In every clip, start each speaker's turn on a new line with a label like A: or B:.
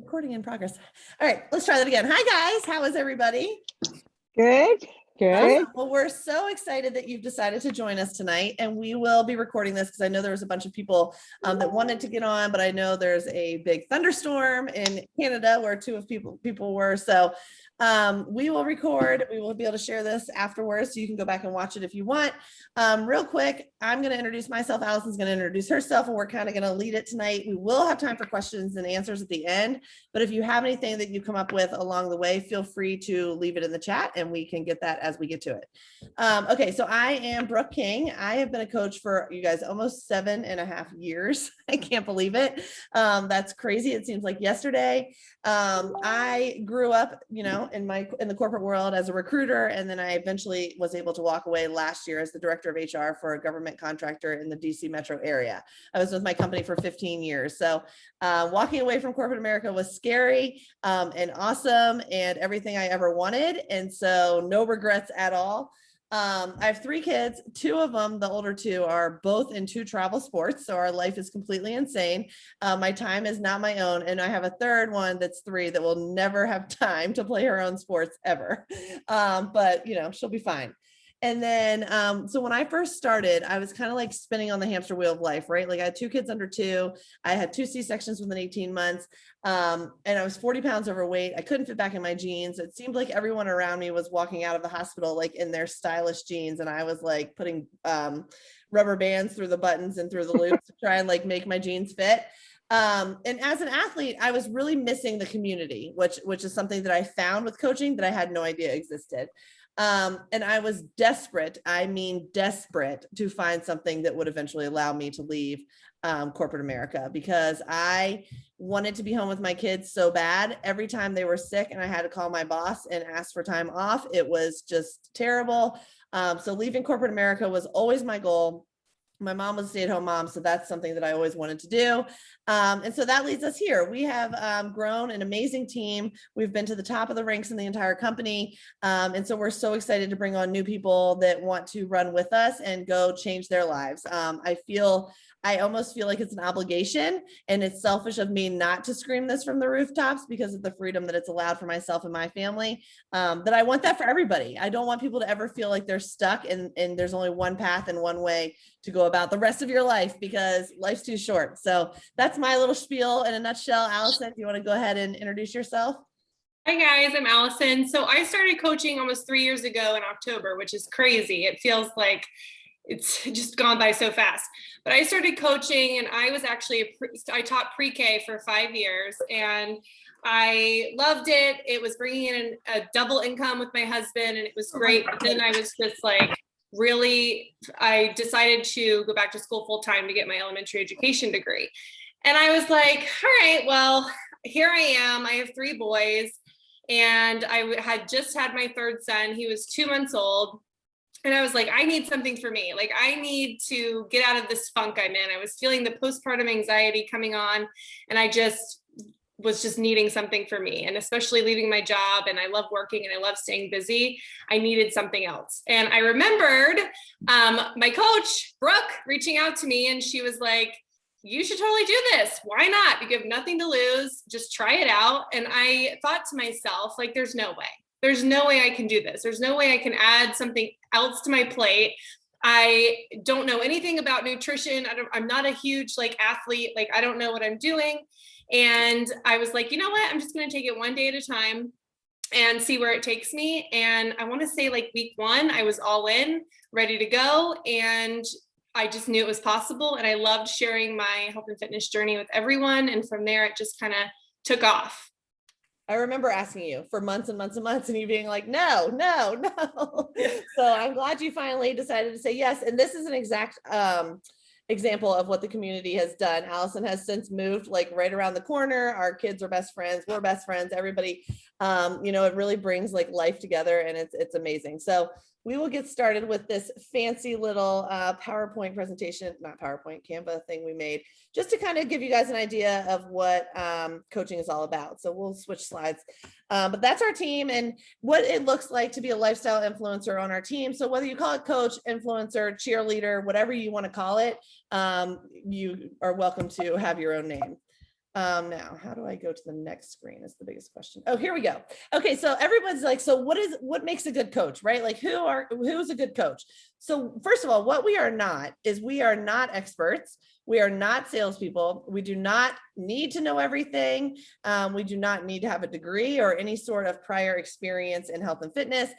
A: Recording in progress. All right, let's try that again. Hi guys, how is everybody?
B: Good.
A: Well, we're so excited that you've decided to join us tonight, and we will be recording this because I know there was a bunch of people that wanted to get on, but I know there's a big thunderstorm in Canada where two of people were. So we will record. We will be able to share this afterwards, so you can go back and watch it if you want. Real quick, I'm going to introduce myself. Allison's going to introduce herself, and we're kind of going to lead it tonight. We will have time for questions and answers at the end, but if you have anything that you come up with along the way, feel free to leave it in the chat, and we can get that as we get to it. Okay, so I am Brooke King. I have been a coach for you guys almost 7.5 years. I can't believe it. That's crazy. It seems like yesterday. I grew up, in the corporate world as a recruiter, and then I eventually was able to walk away last year as the director of HR for a government contractor in the DC metro area. I was with my company for 15 years. So walking away from corporate America was scary and awesome and everything I ever wanted. And so no regrets at all. I have 3 kids. 2 of them, the older 2, are both into travel sports. So our life is completely insane. My time is not my own. And I have a third one that's 3 that will never have time to play her own sports ever. But she'll be fine. And then, so when I first started, I was kind of like spinning on the hamster wheel of life, right? Like I had 2 kids under 2. I had 2 C-sections within 18 months. And I was 40 pounds overweight. I couldn't fit back in my jeans. It seemed like everyone around me was walking out of the hospital, like in their stylish jeans. And I was like putting rubber bands through the buttons and through the loops to try and like make my jeans fit. And as an athlete, I was really missing the community, which is something that I found with coaching that I had no idea existed. And I was desperate, desperate to find something that would eventually allow me to leave corporate America, because I wanted to be home with my kids so bad. Every time they were sick and I had to call my boss and ask for time off, it was just terrible. So leaving corporate America was always my goal. My mom was a stay-at-home mom, so that's something that I always wanted to do. And so that leads us here. We have grown an amazing team. We've been to the top of the ranks in the entire company. And so we're so excited to bring on new people that want to run with us and go change their lives. I almost feel like it's an obligation, and it's selfish of me not to scream this from the rooftops because of the freedom that it's allowed for myself and my family. That I want that for everybody. I don't want people to ever feel like they're stuck and there's only one path and one way to go about the rest of your life, because life's too short. So that's my little spiel in a nutshell. Allison, do you want to go ahead and introduce yourself?
C: Hi guys, I'm Allison. So I started coaching almost 3 years ago in October, which is crazy. It feels like it's just gone by so fast. But I started coaching, and I was actually, I taught pre-K for 5 years, and I loved it. It was bringing in a double income with my husband, and it was great. But then I was just like, I decided to go back to school full time to get my elementary education degree. And I was like, all right, well, here I am. I have 3 boys, and I had just had my 3rd son. He was 2 months old. And I was like, I need something for me. Like, I need to get out of this funk I'm in. I was feeling the postpartum anxiety coming on, and I was just needing something for me. And especially leaving my job, and I love working and I love staying busy, I needed something else. And I remembered my coach, Brooke, reaching out to me, and she was like, you should totally do this. Why not? You have nothing to lose. Just try it out. And I thought to myself, like, there's no way. There's no way I can do this. There's no way I can add something else to my plate. I don't know anything about nutrition. I'm not a huge athlete. Like, I don't know what I'm doing. And I was like, you know what? I'm just going to take it one day at a time and see where it takes me. And I want to say week 1, I was all in, ready to go. And I just knew it was possible. And I loved sharing my health and fitness journey with everyone. And from there, it just kind of took off.
A: I remember asking you for months and months and months, and you being like, no. So I'm glad you finally decided to say yes. And this is an exact example of what the community has done. Allison has since moved right around the corner. Our kids are best friends. We're best friends. Everybody, it really brings life together, and it's amazing. So we will get started with this fancy little PowerPoint presentation, not PowerPoint, Canva thing we made, just to kind of give you guys an idea of what coaching is all about. So we'll switch slides. But that's our team and what it looks like to be a lifestyle influencer on our team. So whether you call it coach, influencer, cheerleader, whatever you want to call it, you are welcome to have your own name. Now, how do I go to the next screen is the biggest question. Oh, here we go. Okay, so everyone's like, so what makes a good coach, right? Like who's a good coach? So first of all, what we are not is we are not experts. We are not salespeople. We do not need to know everything. We do not need to have a degree or any sort of prior experience in health and fitness.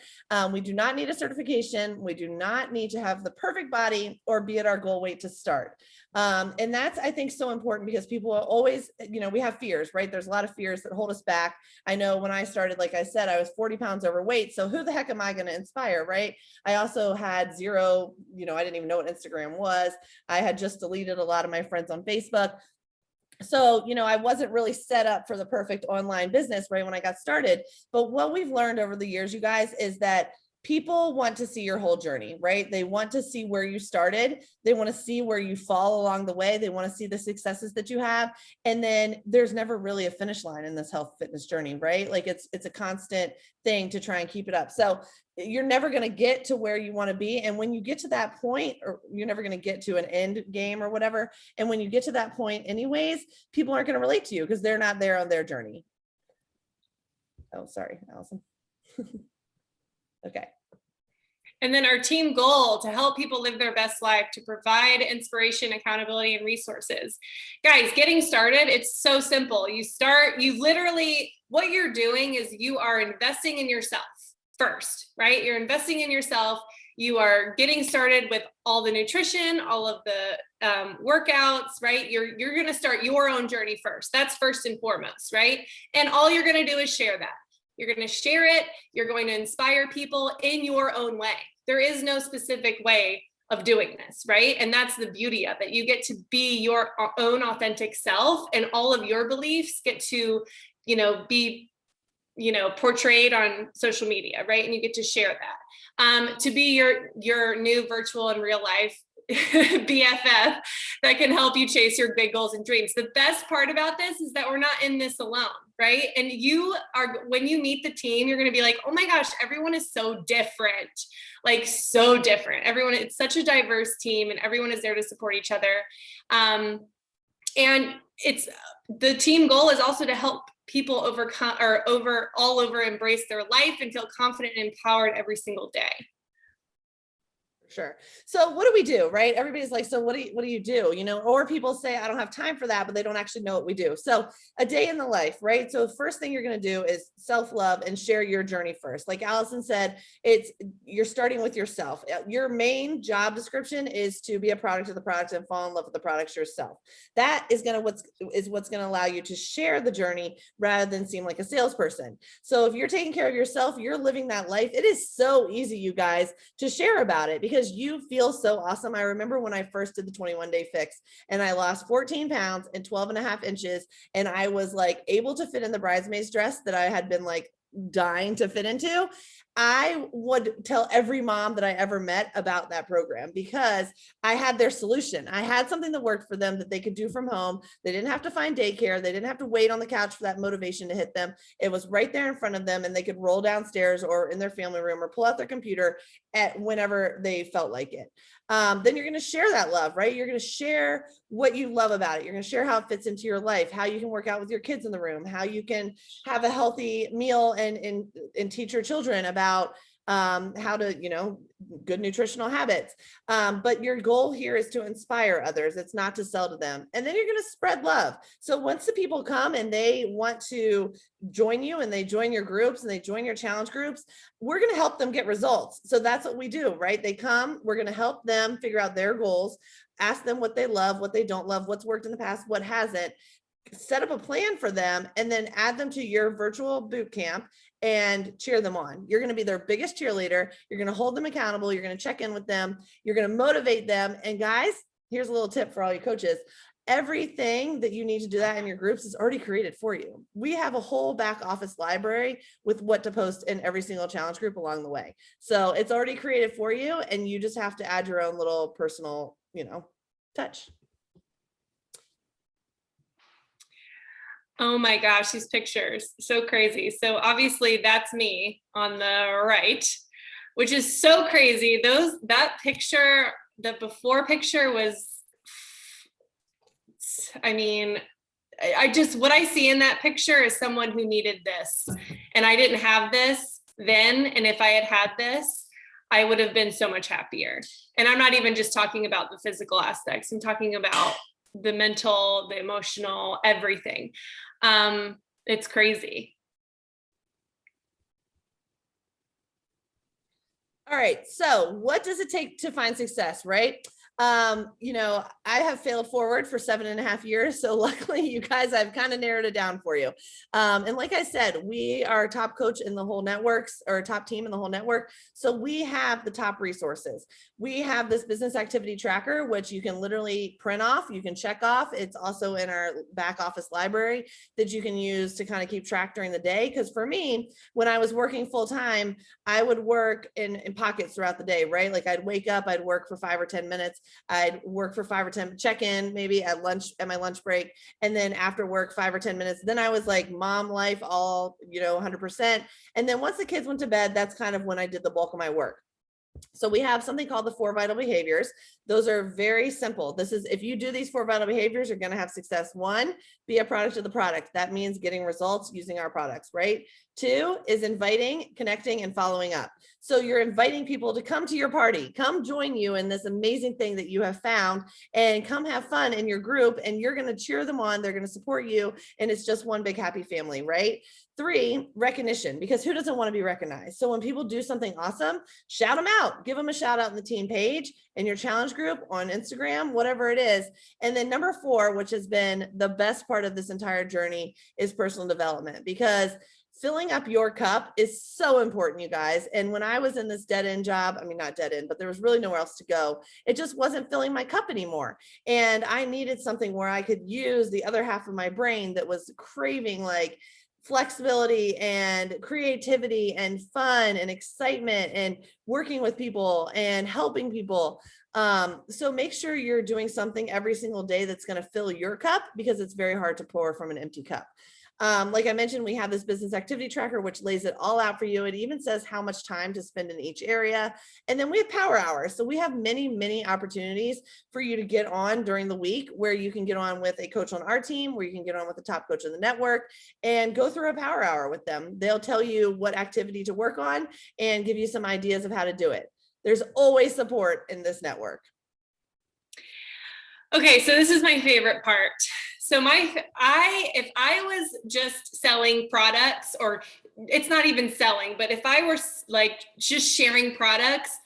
A: We do not need a certification. We do not need to have the perfect body or be at our goal weight to start. And that's, I think, so important because people are always, we have fears, right? There's a lot of fears that hold us back. I know when I started, like I said, I was 40 pounds overweight. So who the heck am I going to inspire, right? I also had zero, I didn't even know what Instagram was. I had just deleted a lot of my friends on Facebook. So, I wasn't really set up for the perfect online business right when I got started. But what we've learned over the years, you guys, is that people want to see your whole journey, right? They want to see where you started. They want to see where you fall along the way. They want to see the successes that you have. And then there's never really a finish line in this health fitness journey, right? Like it's a constant thing to try and keep it up. So you're never going to get to where you want to be. And when you get to that point, or you're never going to get to an end game or whatever. And when you get to that point anyways, people aren't going to relate to you because they're not there on their journey. Oh, sorry, Allison. Okay.
C: And then our team goal to help people live their best life, to provide inspiration, accountability, and resources. Guys, getting started, it's so simple. You literally, what you're doing is you are investing in yourself first, right? You're investing in yourself. You are getting started with all the nutrition, all of the workouts, right? You're going to start your own journey first. That's first and foremost, right? And all you're going to do is share that. You're going to share it. You're going to inspire people in your own way. There is no specific way of doing this, right? And that's the beauty of it. You get to be your own authentic self, and all of your beliefs get to, be, portrayed on social media, right? And you get to share that. To be your new virtual and real life BFF that can help you chase your big goals and dreams. The best part about this is that we're not in this alone, right? And when you meet the team, you're going to be like, oh my gosh, everyone is so different, like so different. It's such a diverse team, and everyone is there to support each other. And the team goal is also to help people overcome or embrace their life and feel confident and empowered every single day.
A: Sure. So what do we do, right? Everybody's like, so what do you do? Or people say, I don't have time for that, but they don't actually know what we do. So a day in the life, right? So the first thing you're going to do is self-love and share your journey first. Like Allison said, you're starting with yourself. Your main job description is to be a product of the product and fall in love with the products yourself. That is what's going to allow you to share the journey rather than seem like a salesperson. So if you're taking care of yourself, you're living that life. It is so easy, you guys, to share about it because you feel so awesome. I remember when I first did the 21-day fix and I lost 14 pounds and 12.5 inches. And I was like able to fit in the bridesmaid's dress that I had been like dying to fit into. I would tell every mom that I ever met about that program because I had their solution. I had something that worked for them that they could do from home. They didn't have to find daycare. They didn't have to wait on the couch for that motivation to hit them. It was right there in front of them, and they could roll downstairs or in their family room or pull out their computer at whenever they felt like it. Then you're going to share that love, right? You're going to share what you love about it. You're going to share how it fits into your life, how you can work out with your kids in the room, how you can have a healthy meal and teach your children about how to, good nutritional habits. But your goal here is to inspire others. It's not to sell to them. And then you're going to spread love. So once the people come and they want to join you and they join your groups and they join your challenge groups, we're going to help them get results. So that's what we do, right? They come, we're going to help them figure out their goals, ask them what they love, what they don't love, what's worked in the past, what hasn't, set up a plan for them, and then add them to your virtual boot camp and cheer them on. You're going to be their biggest cheerleader. You're going to hold them accountable. You're going to check in with them. You're going to motivate them. And guys, here's a little tip for all you coaches. Everything that you need to do that in your groups is already created for you. We have a whole back office library with what to post in every single challenge group along the way. So it's already created for you, and you just have to add your own little personal, touch.
C: Oh my gosh, these pictures, so crazy. So obviously that's me on the right, which is so crazy. That picture, the before picture was, I just, what I see in that picture is someone who needed this, and I didn't have this then. And if I had had this, I would have been so much happier. And I'm not even just talking about the physical aspects. I'm talking about the mental, the emotional, everything. It's crazy.
A: All right. So what does it take to find success, right? You know, I have failed forward for 7.5 years. So luckily you guys, I've kind of narrowed it down for you. And like I said, we are top coach in the whole networks, or top team in the whole network. So we have the top resources. We have this business activity tracker, which you can literally print off, you can check off. It's also in our back office library that you can use to kind of keep track during the day. Because for me, when I was working full time, I would work in pockets throughout the day, right? Like I'd wake up, I'd work for 5 or 10 minutes. I'd work for 5 or 10, check in maybe at lunch, at my lunch break. And then after work, 5 or 10 minutes. Then I was like mom life, all, 100%. And then once the kids went to bed, that's kind of when I did the bulk of my work. So we have something called the 4 vital behaviors. Those are very simple. This is, if you do these 4 vital behaviors, you're going to have success. 1, be a product of the product. That means getting results using our products, right? 2 is inviting, connecting, and following up. So you're inviting people to come to your party, come join you in this amazing thing that you have found, and come have fun in your group, and you're going to cheer them on. They're going to support you. And it's just one big happy family, right? 3, recognition, because who doesn't want to be recognized? So when people do something awesome, shout them out, give them a shout out in the team page, in your challenge group, on Instagram, whatever it is. And then number 4, which has been the best part of this entire journey, is personal development, because filling up your cup is so important, you guys. And when I was in this dead end job, I mean, not dead end, but there was really nowhere else to go. It just wasn't filling my cup anymore. And I needed something where I could use the other half of my brain that was craving like flexibility and creativity and fun and excitement and working with people and helping people. So make sure you're doing something every single day that's going to fill your cup, because it's very hard to pour from an empty cup. Like I mentioned, we have this business activity tracker, which lays it all out for you. It even says how much time to spend in each area. And then we have power hours. So we have many, many opportunities for you to get on during the week, where you can get on with a coach on our team, where you can get on with the top coach in the network and go through a power hour with them. They'll tell you what activity to work on and give you some ideas of how to do it. There's always support in this network.
C: Okay, so this is my favorite part. So if I was just selling products, or it's not even selling, but if I were like just sharing products,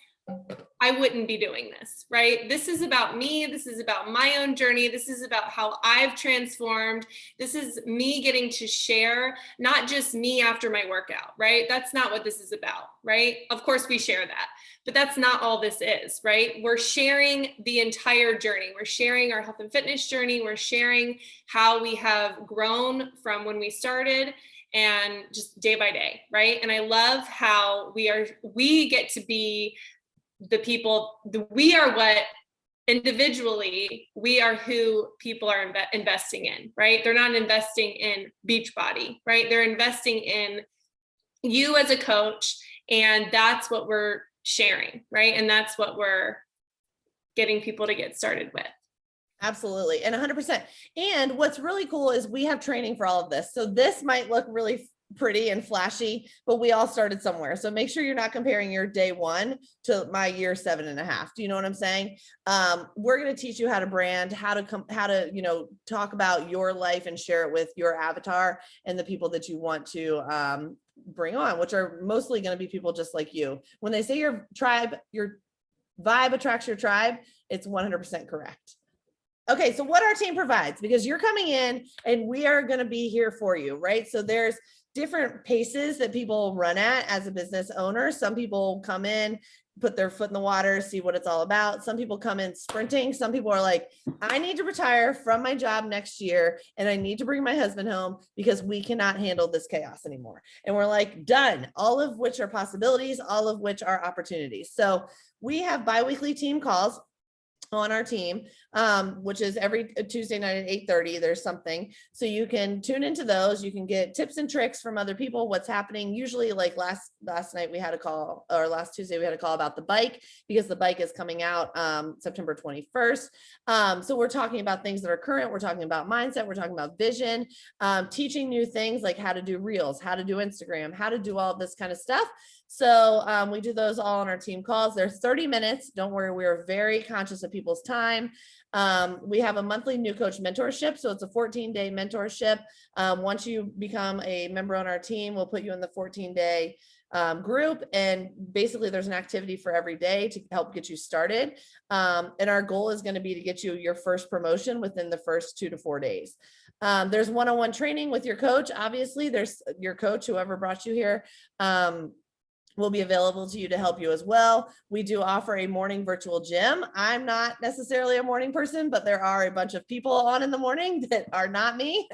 C: I wouldn't be doing this, right? This is about me. This is about my own journey. This is about how I've transformed. This is me getting to share, not just me after my workout, right? That's not what this is about, right? Of course we share that, but that's not all this is, right? We're sharing the entire journey. We're sharing our health and fitness journey. We're sharing how we have grown from when we started, and just day by day, right? And I love how we get to be the people, we are what individually, we are who people are investing in, right? They're not investing in Beachbody, right? They're investing in you as a coach, and that's what we're sharing, right? And that's what we're getting people to get started with.
A: Absolutely. And 100%. And what's really cool is we have training for all of this. So this might look really pretty and flashy, but we all started somewhere. So make sure you're not comparing your day 1 to my year 7.5. Do you know what I'm saying? We're going to teach you how to brand, how to talk about your life and share it with your avatar and the people that you want to bring on, which are mostly going to be people just like you. When they say your tribe, your vibe attracts your tribe, it's 100% correct. Okay, so what our team provides, because you're coming in and we are going to be here for you, right? So there's different paces that people run at as a business owner. Some people come in, put their foot in the water, see what it's all about. Some people come in sprinting. Some people are like, I need to retire from my job next year and I need to bring my husband home because we cannot handle this chaos anymore. And we're like, done. All of which are possibilities, all of which are opportunities. So we have biweekly team calls. on our team, which is every Tuesday night at 8:30. There's something, so you can tune into those. You can get tips and tricks from other people, what's happening. Usually, like last night we had a call, or last Tuesday we had a call about the bike, because the bike is coming out September 21st. So we're talking about things that are current. We're talking about mindset. We're talking about vision, teaching new things like how to do reels, how to do Instagram, how to do all this kind of stuff. So we do those all on our team calls. They're 30 minutes. Don't worry, we are very conscious of people's time. We have a monthly new coach mentorship. So it's a 14-day mentorship. Once you become a member on our team, we'll put you in the 14-day group. And basically there's an activity for every day to help get you started. And our goal is going to be to get you your first promotion within the first 2 to 4 days. There's one-on-one training with your coach. Obviously there's your coach, whoever brought you here, will be available to you to help you as well. We do offer a morning virtual gym. I'm not necessarily a morning person, but there are a bunch of people on in the morning that are not me.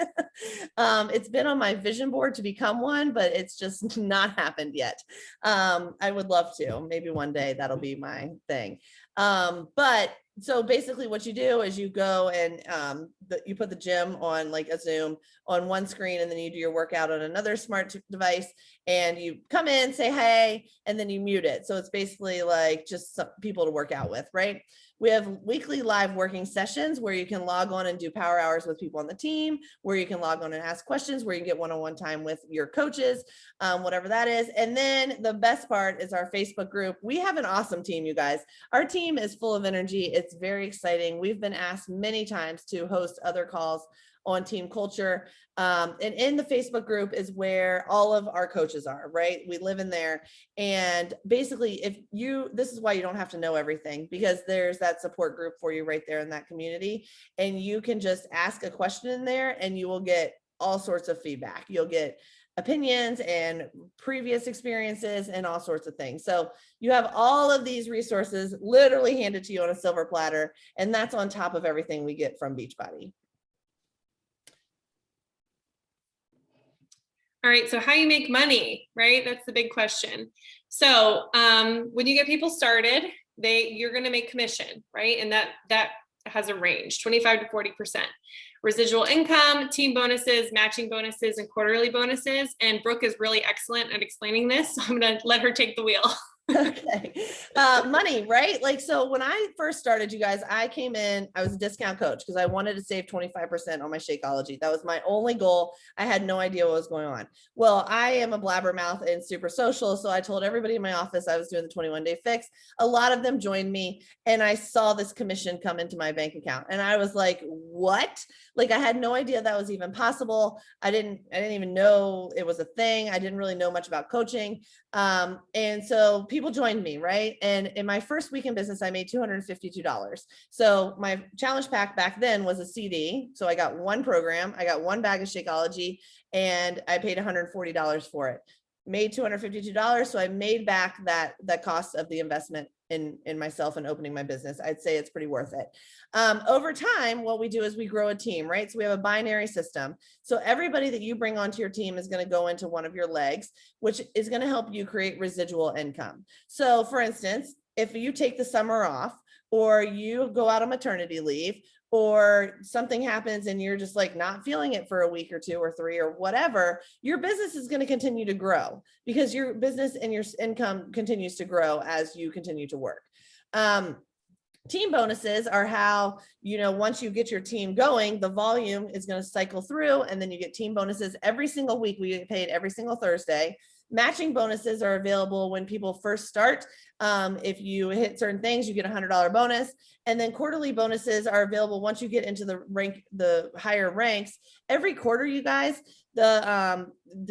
A: It's been on my vision board to become one, but it's just not happened yet. I would love to. Maybe one day that'll be my thing. But so basically what you do is you go and you put the gym on like a Zoom on one screen, and then you do your workout on another smart device, and you come in, say hey, and then you mute it. So it's basically like just some people to work out with, right? We have weekly live working sessions where you can log on and do power hours with people on the team, where you can log on and ask questions, where you can get one-on-one time with your coaches, whatever that is. And then the best part is our Facebook group. We have an awesome team, you guys. Our team is full of energy. It's very exciting. We've been asked many times to host other calls on team culture. And in the Facebook group is where all of our coaches are, right? We live in there. And basically, this is why you don't have to know everything, because there's that support group for you right there in that community. And you can just ask a question in there and you will get all sorts of feedback. You'll get opinions and previous experiences and all sorts of things. So you have all of these resources literally handed to you on a silver platter. And that's on top of everything we get from Beachbody.
C: All right, so how you make money, right? That's the big question. So when you get people started, you're going to make commission, right? And that has a range, 25 to 40%. Residual income, team bonuses, matching bonuses, and quarterly bonuses. And Brooke is really excellent at explaining this, so I'm going to let her take the wheel.
A: Okay. Money, right? Like, so when I first started, you guys, I came in, I was a discount coach because I wanted to save 25% on my Shakeology. That was my only goal. I had no idea what was going on. Well, I am a blabbermouth and super social. So I told everybody in my office I was doing the 21-day fix. A lot of them joined me, and I saw this commission come into my bank account. And I was like, what? Like, I had no idea that was even possible. I didn't even know it was a thing. I didn't really know much about coaching. And so people joined me, right? And in my first week in business, I made $252. So my challenge pack back then was a CD. So I got one program, I got one bag of Shakeology, and I paid $140 for it. Made $252. So I made back that cost of the investment in myself and opening my business. I'd say it's pretty worth it. Over time, what we do is we grow a team, right? So we have a binary system. So everybody that you bring onto your team is going to go into one of your legs, which is going to help you create residual income. So for instance, if you take the summer off, or you go out on maternity leave, or something happens and you're just like not feeling it for a week or 2 or 3 or whatever, your business is going to continue to grow because your business and your income continues to grow as you continue to work. Team bonuses are how, once you get your team going, the volume is going to cycle through, and then you get team bonuses every single week. We get paid every single Thursday. Matching bonuses are available when people first start. If you hit certain things, you get a $100 bonus. And then quarterly bonuses are available once you get into the higher ranks. Every quarter, you guys, the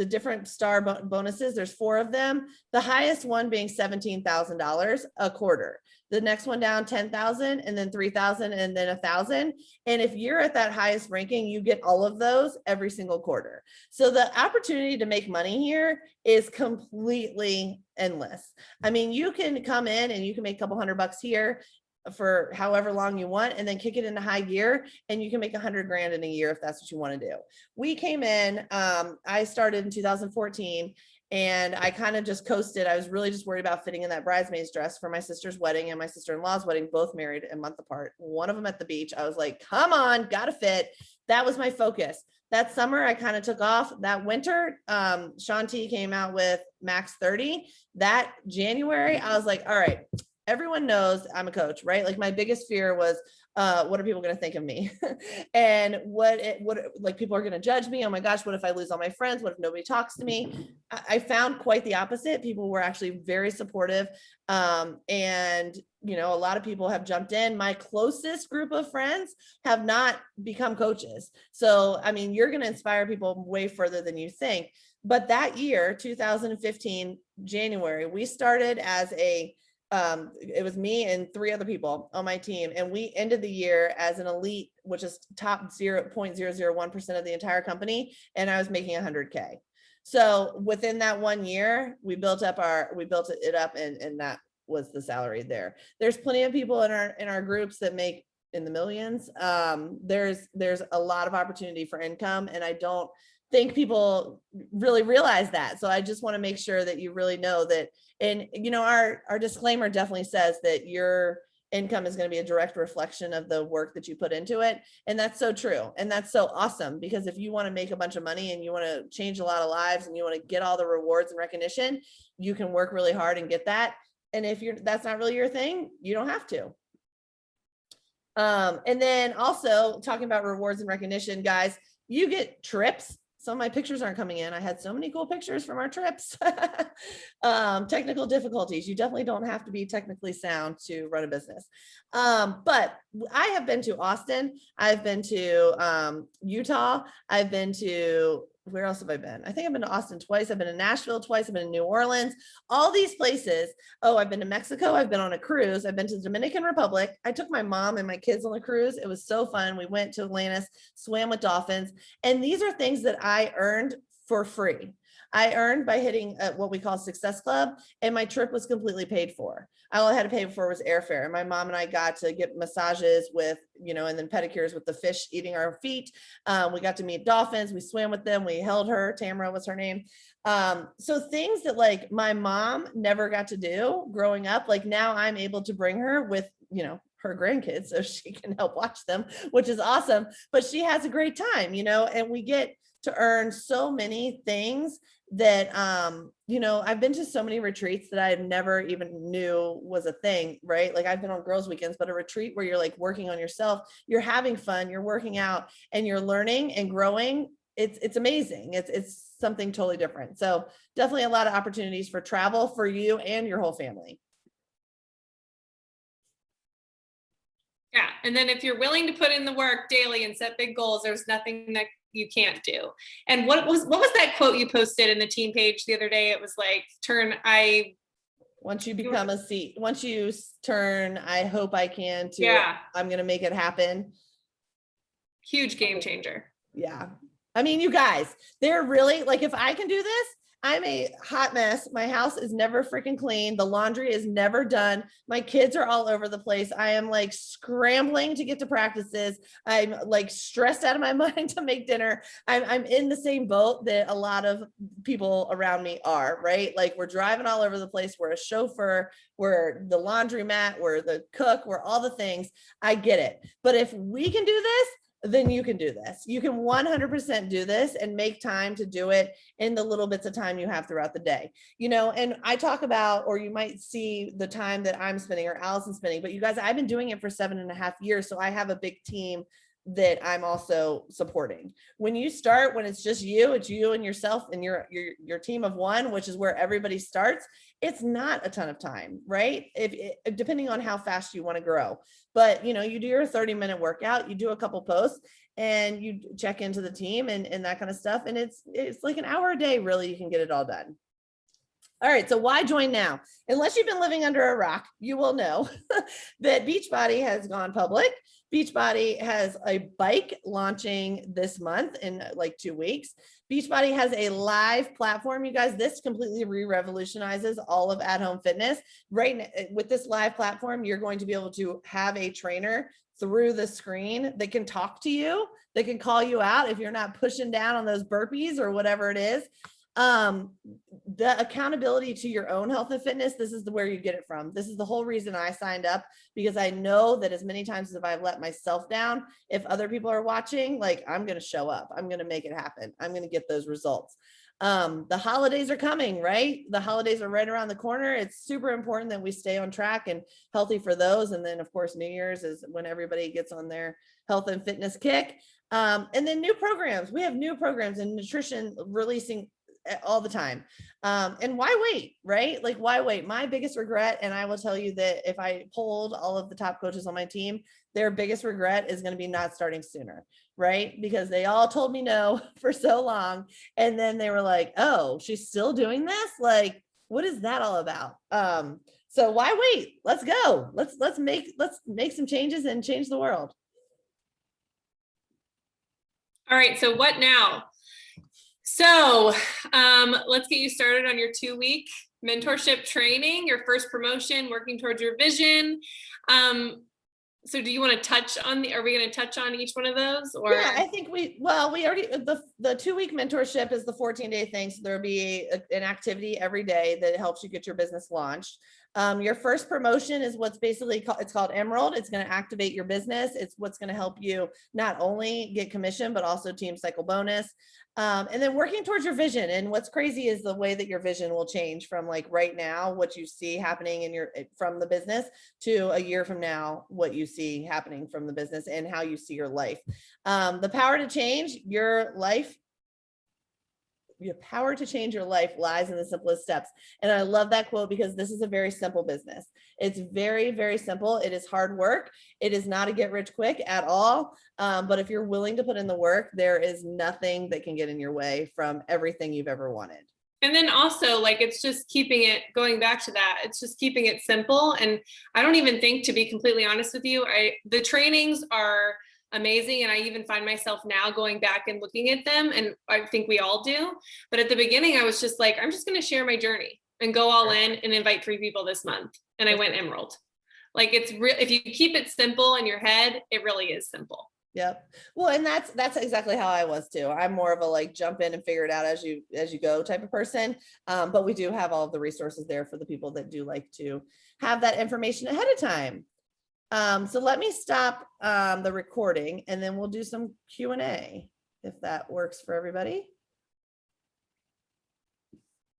A: different star bonuses, there's 4 of them. The highest one being $17,000 a quarter. The next one down, 10,000, and then 3,000, and then 1,000. And if you're at that highest ranking, you get all of those every single quarter. So the opportunity to make money here is completely endless. I mean, you can come in and you can make a couple $100 here for however long you want, and then kick it into high gear, and you can make $100,000 in a year if that's what you want to do. We came in, I started in 2014, And I kind of just coasted. I was really just worried about fitting in that bridesmaid's dress for my sister's wedding and my sister-in-law's wedding, both married a month apart, one of them at the beach. I was like, come on, gotta fit. That was my focus. That summer I kind of took off. That winter, Shaun T came out with Max 30. That January, I was like, all right, everyone knows I'm a coach, right? Like my biggest fear was, what are people going to think of me? And what like people are going to judge me. Oh my gosh, what if I lose all my friends? What if nobody talks to me? I found quite the opposite. People were actually very supportive. And you know, a lot of people have jumped in. My closest group of friends have not become coaches. So, I mean, you're going to inspire people way further than you think. But that year, 2015, January, we started as it was me and 3 other people on my team. And we ended the year as an elite, which is top 0.001% of the entire company. And I was making 100K. So within that 1 year, we built it up and that was the salary there. There's plenty of people in our groups that make in the millions. There's a lot of opportunity for income, and I don't think people really realize that. So I just want to make sure that you really know that. And you know, our disclaimer definitely says that your income is going to be a direct reflection of the work that you put into it. And that's so true. And that's so awesome, because if you want to make a bunch of money and you want to change a lot of lives and you want to get all the rewards and recognition, you can work really hard and get that. And if that's not really your thing, you don't have to. And then also talking about rewards and recognition, guys, you get trips. Some of my pictures aren't coming in. I had so many cool pictures from our trips. Technical difficulties. You definitely don't have to be technically sound to run a business. But I have been to Austin. I've been to Utah. I've been to, where else have I been? I think I've been to Austin twice. I've been to Nashville twice. I've been to New Orleans, all these places. Oh, I've been to Mexico. I've been on a cruise. I've been to the Dominican Republic. I took my mom and my kids on a cruise. It was so fun. We went to Atlantis, swam with dolphins. And these are things that I earned for free. I earned by hitting what we call Success Club, and my trip was completely paid for. All I had to pay for was airfare. And my mom and I got to get massages with, you know, and then pedicures with the fish eating our feet. We got to meet dolphins. We swam with them. We held her. Tamara was her name. So things that like my mom never got to do growing up, like now I'm able to bring her with, you know, her grandkids so she can help watch them, which is awesome. But she has a great time, you know, and we get to earn so many things that, you know, I've been to so many retreats that I never even knew was a thing, right? Like I've been on girls' weekends, but a retreat where you're like working on yourself, you're having fun, you're working out and you're learning and growing. It's amazing. It's something totally different. So definitely a lot of opportunities for travel for you and your whole family.
C: Yeah. And then if you're willing to put in the work daily and set big goals, there's nothing that you can't do. And what was that quote you posted in the team page the other day? It was like, once you turn, I hope I can to, yeah, I'm going to make it happen. Huge game changer. Yeah. I mean, you guys, they're really like, if I can do this, I'm a hot mess. My house is never freaking clean. The laundry is never done. My kids are all over the place. I am like scrambling to get to practices. I'm like stressed out of my mind to make dinner. I'm in the same boat that a lot of people around me are, right? Like we're driving all over the place. We're a chauffeur. We're the laundromat. We're the cook. We're all the things. I get it. But if we can do this, then you can do this. You can 100% do this and make time to do it in the little bits of time you have throughout the day. You know, and I talk about, or you might see the time that I'm spending or Allison's spending, but you guys, I've been doing it for 7.5 years. So I have a big team that I'm also supporting. When you start, when it's just you, it's you and yourself and your team of one, which is where everybody starts, it's not a ton of time, right? Depending on how fast you want to grow. But, you know, you do your 30-minute workout, you do a couple posts and you check into the team and that kind of stuff. And it's like an hour a day, really, you can get it all done. All right, so why join now? Unless you've been living under a rock, you will know that Beachbody has gone public. Beachbody has a bike launching this month in like 2 weeks. Beachbody has a live platform. You guys, this completely re-revolutionizes all of at-home fitness. Right now, with this live platform, you're going to be able to have a trainer through the screen that can talk to you, that can call you out if you're not pushing down on those burpees or whatever it is.
A: The accountability to your own health and fitness, this is where you get it from. This is the whole reason I signed up, because I know that as many times as I've let myself down, if other people are watching, like, I'm going to show up, I'm going to make it happen, I'm going to get those results. The holidays are coming, right? The holidays are right around the corner. It's super important that we stay on track and healthy for those. And then of course, New Year's is when everybody gets on their health and fitness kick. And then new programs. We have new programs in nutrition releasing all the time. And why wait, right? Like, why wait? My biggest regret, and I will tell you that if I polled all of the top coaches on my team, their biggest regret is going to be not starting sooner, right? Because they all told me no for so long. And then they were like, oh, she's still doing this? Like, what is that all about? So why wait? Let's go. Let's make some changes and change the world.
C: All right, so what now? So let's get you started on your 2-week mentorship training, your first promotion, working towards your vision. So do you want to touch on are we going to touch on each one of those? Or
A: yeah, I think we already, the 2-week mentorship is the 14-day thing. So there'll be an activity every day that helps you get your business launched. Your first promotion is what's basically it's called Emerald. It's going to activate your business. It's what's going to help you not only get commission, but also team cycle bonus. And then working towards your vision. And what's crazy is the way that your vision will change from like right now, what you see happening in from the business, to a year from now, what you see happening from the business and how you see your life. The power to change your life. Your power to change your life lies in the simplest steps. And I love that quote, because this is a very simple business. It's very, very simple. It is hard work. It is not a get rich quick at all. But if you're willing to put in the work, there is nothing that can get in your way from everything you've ever wanted.
C: And then also, like, it's just keeping it, going back to that, it's just keeping it simple. And I don't even think, to be completely honest with you, the trainings are amazing. And I even find myself now going back and looking at them, and I think we all do. But at the beginning, I was just like, I'm just going to share my journey and go all in and invite 3 people this month. And I went Emerald. Like, it's real. If you keep it simple in your head, it really is simple.
A: Yep. Well, and that's exactly how I was too. I'm more of a like jump in and figure it out as you go type of person. But we do have all of the resources there for the people that do like to have that information ahead of time. So let me stop the recording, and then we'll do some Q&A if that works for everybody.